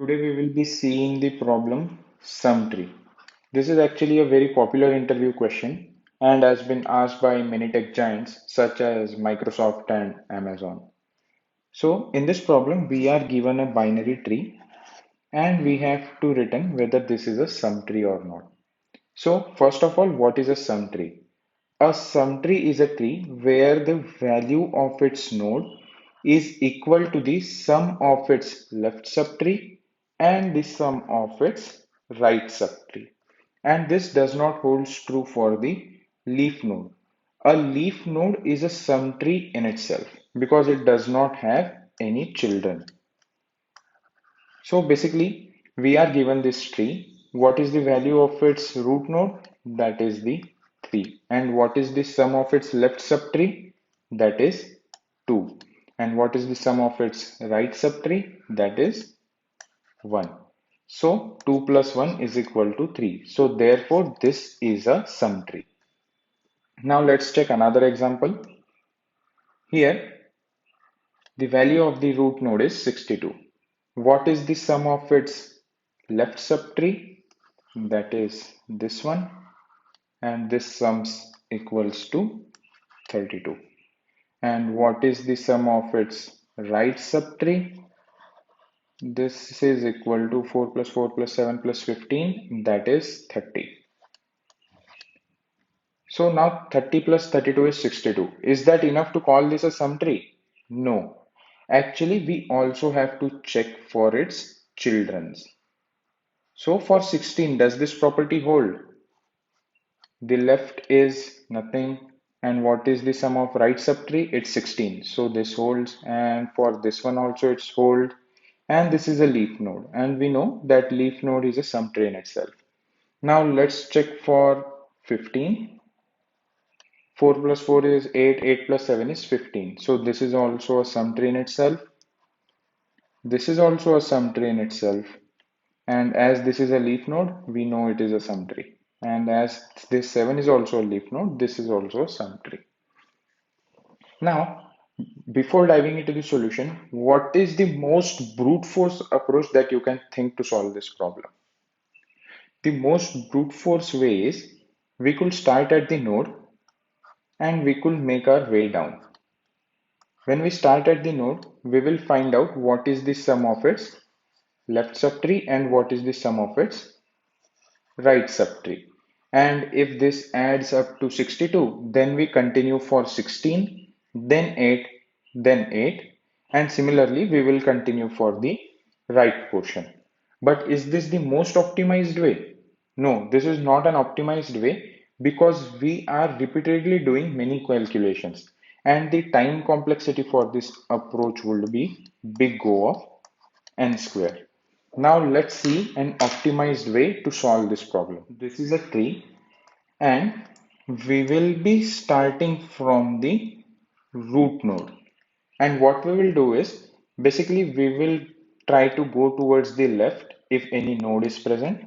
Today we will be seeing the problem sum tree. This is actually a very popular interview question and has been asked by many tech giants such as Microsoft and Amazon. So in this problem we are given a binary tree and we have to return whether this is a sum tree or not. So first of all, what is a sum tree? A sum tree is a tree where the value of its node is equal to the sum of its left subtree and the sum of its right subtree. And this does not hold true for the leaf node. A leaf node is a sum tree in itself because it does not have any children. So basically, we are given this tree. What is the value of its root node? That is the 3. And what is the sum of its left subtree? That is 2. And what is the sum of its right subtree? That is 1. So 2 plus 1 is equal to 3. So therefore, this is a sum tree. Now let's check another example. Here, the value of the root node is 62. What is the sum of its left subtree? That is this one, and this sums equals to 32. And what is the sum of its right subtree? This is equal to 4 plus 4 plus 7 plus 15, that is 30. So now 30 plus 32 is 62. Is that enough to call this a sum tree? No. Actually, we also have to check for its childrens. So for 16, does this property hold? The left is nothing. And what is the sum of right subtree? It's 16. So this holds. And for this one also it's hold. And this is a leaf node. And we know that leaf node is a sum tree in itself. Now let's check for 15. 4 plus 4 is 8. 8 plus 7 is 15. So this is also a sum tree in itself. This is also a sum tree in itself. And as this is a leaf node, we know it is a sum tree. And as this 7 is also a leaf node, this is also a sum tree. Now, before diving into the solution, what is the most brute force approach that you can think to solve this problem? The most brute force way is we could start at the node and we could make our way down. When we start at the node, we will find out what is the sum of its left subtree and what is the sum of its right subtree. And if this adds up to 62, then we continue for 16, then 8, then 8, and similarly we will continue for the right portion. But is this the most optimized way? No, this is not an optimized way because we are repeatedly doing many calculations and the time complexity for this approach would be big O of n square. Now let's see an optimized way to solve this problem. This is a tree and we will be starting from the root node. And what we will do is basically we will try to go towards the left if any node is present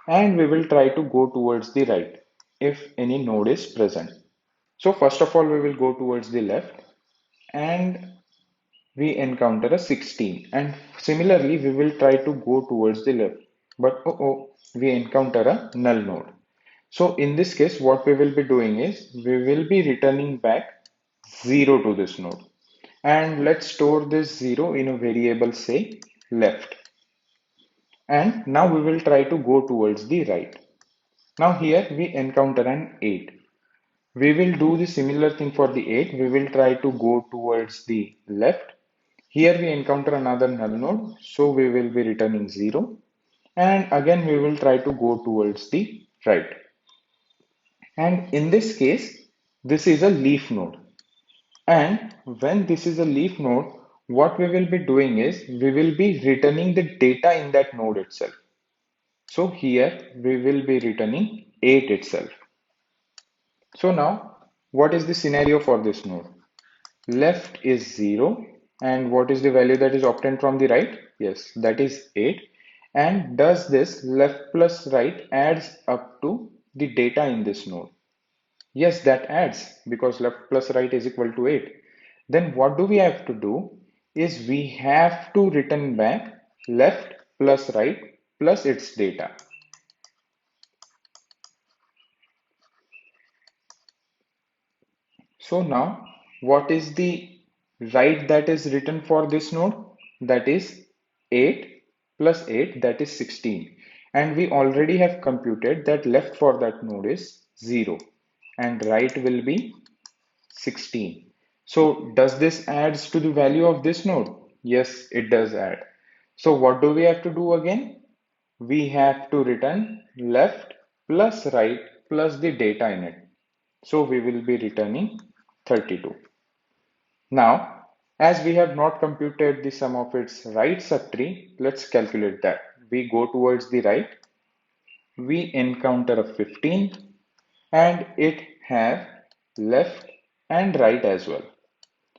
and we will try to go towards the right if any node is present. So first of all we will go towards the left and we encounter a 16 and similarly we will try to go towards the left but we encounter a null node. So in this case what we will be doing is we will be returning back 0 to this node and let's store this 0 in a variable say left and now we will try to go towards the right. Now here we encounter an 8. We will do the similar thing for the 8. We will try to go towards the left. Here we encounter another null node, so we will be returning 0. And again we will try to go towards the right. And in this case, this is a leaf node. And when this is a leaf node, what we will be doing is we will be returning the data in that node itself. So here we will be returning 8 itself. So now, what is the scenario for this node? Left is 0 and what is the value that is obtained from the right? Yes, that is 8. And does this left plus right adds up to the data in this node? Yes, that adds because left plus right is equal to 8. Then what do we have to do is we have to return back left plus write plus its data. So now, what is the write that is written for this node? That is 8 plus 8, that is 16. And we already have computed that left for that node is 0 and right will be 16. So does this adds to the value of this node? Yes, it does add. So what do we have to do again? We have to return left plus right plus the data in it. So we will be returning 32. Now, as we have not computed the sum of its right subtree, let's calculate that. We go towards the right, we encounter a 15 and it have left and right as well.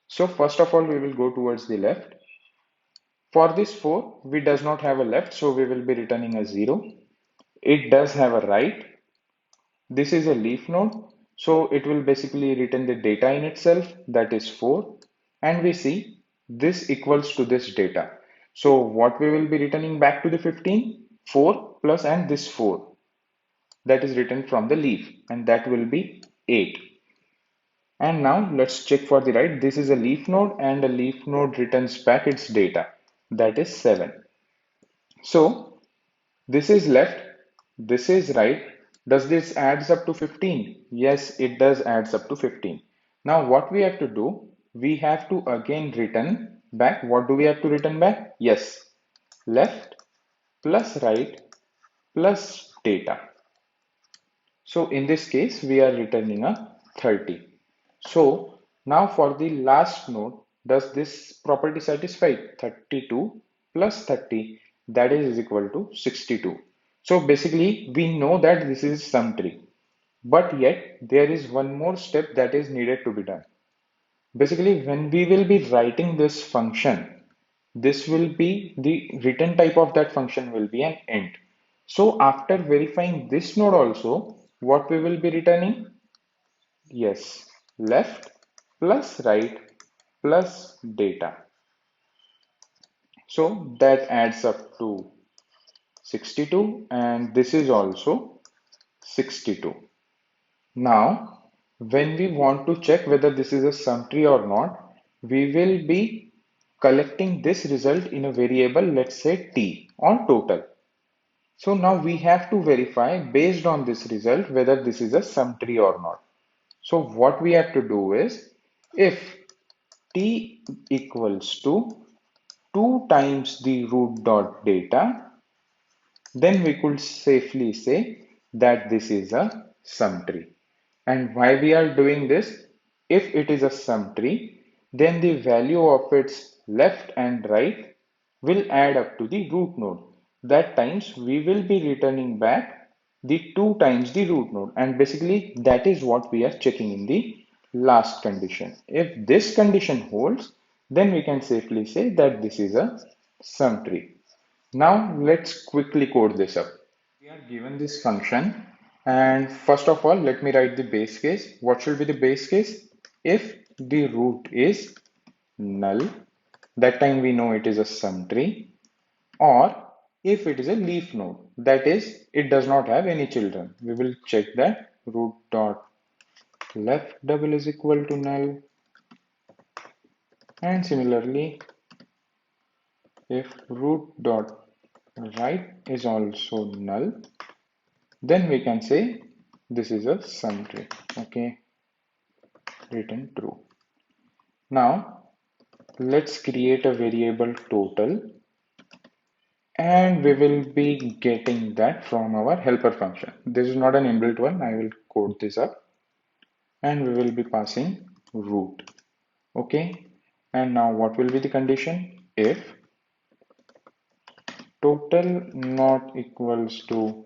So first of all, we will go towards the left. For this 4, we does not have a left, so we will be returning a 0. It does have a right. This is a leaf node, so it will basically return the data in itself, that is 4. And we see this equals to this data. So what we will be returning back to the 15? 4 plus and this 4. That is written from the leaf, and that will be 8. And now let's check for the right. This is a leaf node, and a leaf node returns back its data, that is 7. So this is left, this is right. Does this adds up to 15? Yes, it does adds up to 15. Now what we have to do, we have to again return back. What do we have to return back? Yes, left plus right plus data. So in this case, we are returning a 30. So now for the last node, does this property satisfy? 32 plus 30, that is equal to 62. So basically, we know that this is sum tree, but yet there is one more step that is needed to be done. Basically, when we will be writing this function, this will be the return type of that function will be an int. So after verifying this node also, what we will be returning? Yes, left plus right plus data. So that adds up to 62 and this is also 62. Now, when we want to check whether this is a sum tree or not, we will be collecting this result in a variable, let's say t or total. So now we have to verify based on this result whether this is a sum tree or not. So what we have to do is if t equals to 2 times the root dot data, then we could safely say that this is a sum tree. And why we are doing this? If it is a sum tree, then the value of its left and right will add up to the root node. That times we will be returning back the 2 times the root node. And basically that is what we are checking in the last condition. If this condition holds, then we can safely say that this is a sum tree. Now let's quickly code this up. We are given this function, and first of all, let me write the base case. What should be the base case? If the root is null, that time we know it is a sum tree, or if it is a leaf node, that is, it does not have any children. We will check that root dot left double is equal to null, and similarly, if root dot right is also null, then we can say this is a sum tree. Okay, return true. Now let's create a variable total and we will be getting that from our helper function. This is not an inbuilt one. I will code this up and we will be passing root. Okay, and now what will be the condition? If total not equals to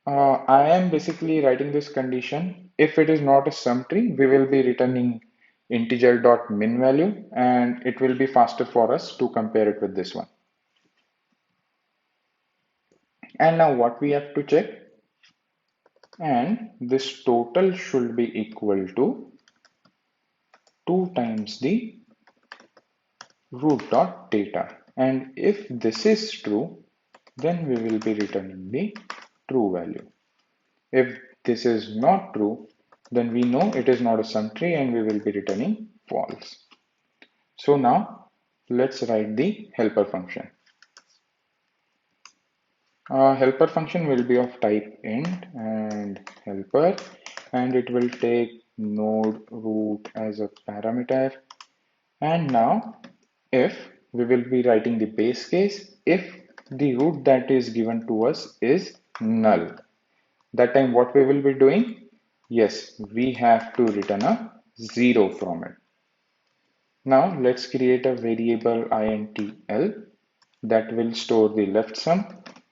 I am basically writing this condition. If it is not a sum tree, we will be returning integer dot min value and it will be faster for us to compare it with this one. And now what we have to check, and this total should be equal to 2 times the root.data. And if this is true, then we will be returning the true value. If this is not true, then we know it is not a sum tree and we will be returning false. So now let's write the helper function. Helper function will be of type int and helper, and it will take node root as a parameter. And now if we will be writing the base case, if the root that is given to us is null, that time what we will be doing? Yes, we have to return a 0 from it. Now let's create a variable intl that will store the left sum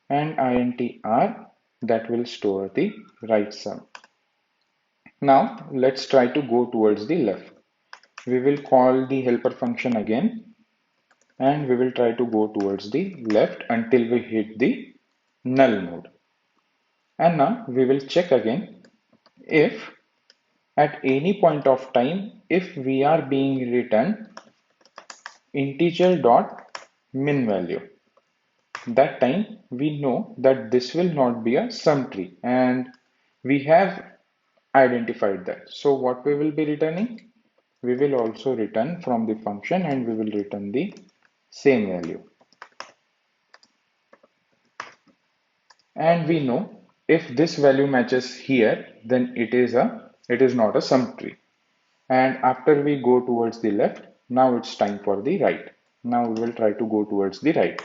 and intr that will store the right sum. Now let's try to go towards the left. We will call the helper function again and we will try to go towards the left until we hit the null node. And now we will check again if at any point of time if we are being returned integer dot min value, that time we know that this will not be a sum tree and we have identified that. So what we will be returning? We will also return from the function and we will return the same value. And we know if this value matches here, then it is not a sum tree. And after we go towards the left, now it's time for the right. Now we will try to go towards the right.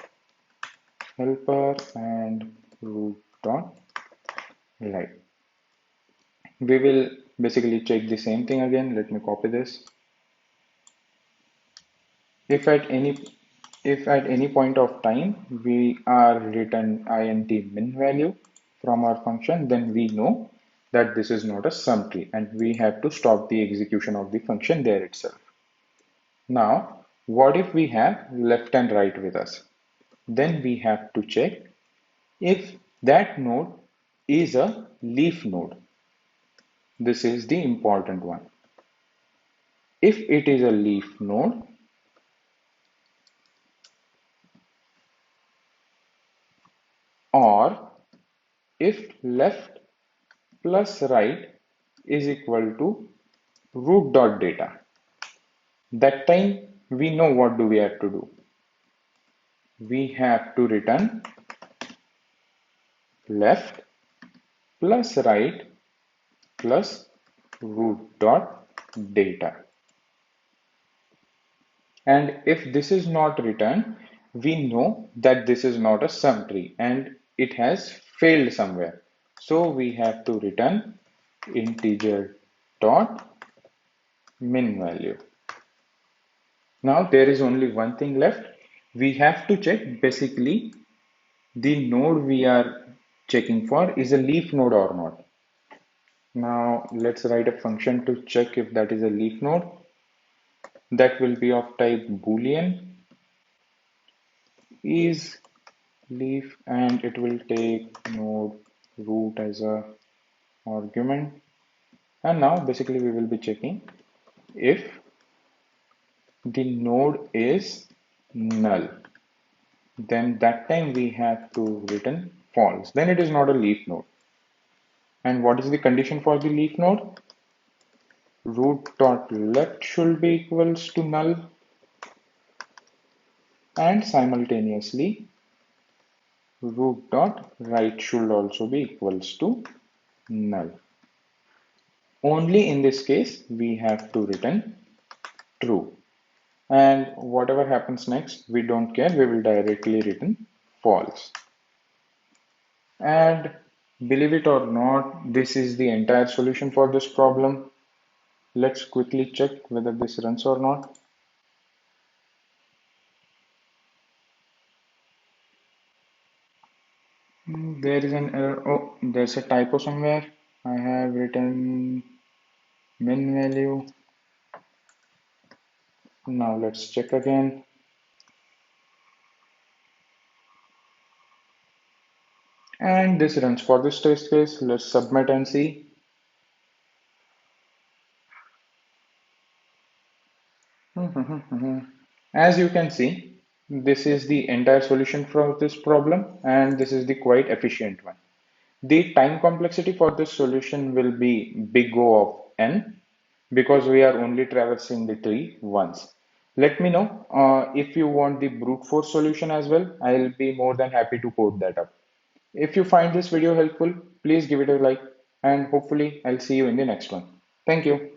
Helper and root dot right. We will basically check the same thing again. Let me copy this. If at any point of time we are return int min value from our function, then we know that this is not a sum tree and we have to stop the execution of the function there itself. Now, what if we have left and right with us? Then we have to check if that node is a leaf node. This is the important one. If it is a leaf node, or if left plus right is equal to root.data, that time we know what do we have to do. We have to return left plus right plus root.data. And if this is not returned, we know that this is not a sum tree and it has failed somewhere. So we have to return integer dot min value. Now there is only one thing left. We have to check basically the node we are checking for is a leaf node or not. Now let's write a function to check if that is a leaf node. That will be of type boolean is leaf and it will take node root as a argument. And now basically we will be checking if the node is null, then that time we have to return false. Then it is not a leaf node. And what is the condition for the leaf node? Root.left should be equals to null and simultaneously root.right should also be equals to null. Only in this case we have to return true. And whatever happens next, we don't care, we will directly return false. And believe it or not, this is the entire solution for this problem. Let's quickly check whether this runs or not. There is an error. Oh, there's a typo somewhere. I have written min value. Now let's check again. And this runs for this test case. Let's submit and see. As you can see, this is the entire solution for this problem, and this is the quite efficient one. The time complexity for this solution will be big O of n because we are only traversing the tree once. Let me know if you want the brute force solution as well. I'll be more than happy to code that up. If you find this video helpful, please give it a like and hopefully I'll see you in the next one. Thank you.